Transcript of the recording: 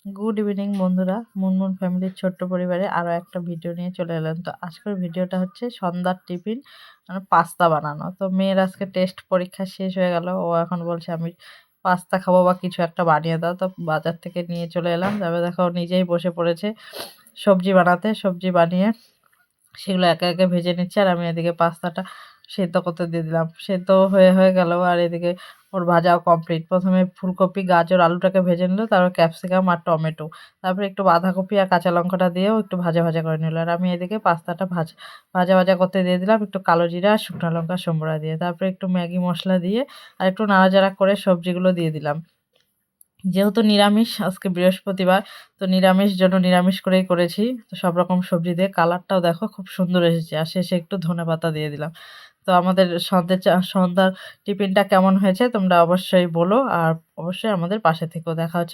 Good evening বন্ধুরা, মুনমুন ফ্যামিলির ছোট্ট পরিবারে আরও একটা ভিডিও নিয়ে চলে এলাম। তো আজকের ভিডিওটা হচ্ছে সন্ধ্যার টিফিন, মানে পাস্তা বানানো। তো মেয়ের আজকে টেস্ট পরীক্ষা শেষ হয়ে গেল, ও এখন বলছে আমি পাস্তা খাবো বা কিছু একটা বানিয়ে দাও। তো বাজার থেকে নিয়ে চলে এলাম, তবে দেখো নিজেই বসে পড়েছে সবজি বানাতে। সবজি বানিয়ে সেগুলো একে একে ভেজে নিচ্ছে, আর আমি এদিকে পাস্তাটা সেদ্ধ করতে দিয়ে দিলাম। সেদ্ধ হয়ে হয়ে গেল, আর এদিকে ওর ভাজাও কমপ্লিট। প্রথমে ফুলকপি, গাজর, আলুটাকে ভেজে নিল, তারপর ক্যাপসিকাম আর টমেটো, তারপরে একটু বাঁধাকপি আর কাঁচা লঙ্কাটা দিয়েও একটু ভাজা ভাজা করে নিল। আর আমি এদিকে পাস্তাটা ভাজা ভাজা করতে দিয়ে দিলাম, একটু কালো জিরা আর শুকনো লঙ্কা সম্বরা দিয়ে, তারপরে একটু ম্যাগি মশলা দিয়ে আর একটু নাড়াচাড়া করে সবজিগুলো দিয়ে দিলাম। যেহেতু নিরামিষ, আজকে বৃহস্পতিবার, তো নিরামিষ জন্য নিরামিষ করেই করেছি। তো সব রকম সবজি দিয়ে কালারটাও দেখো খুব সুন্দর এসেছে, আর শেষে একটু ধনেপাতা দিয়ে দিলাম। তো আমাদের সন্ধ্যার টিফিনটা কেমন হয়েছে তোমরা অবশ্যই বলো, আর অবশ্যই আমাদের পাশে থেকেও। দেখা হচ্ছে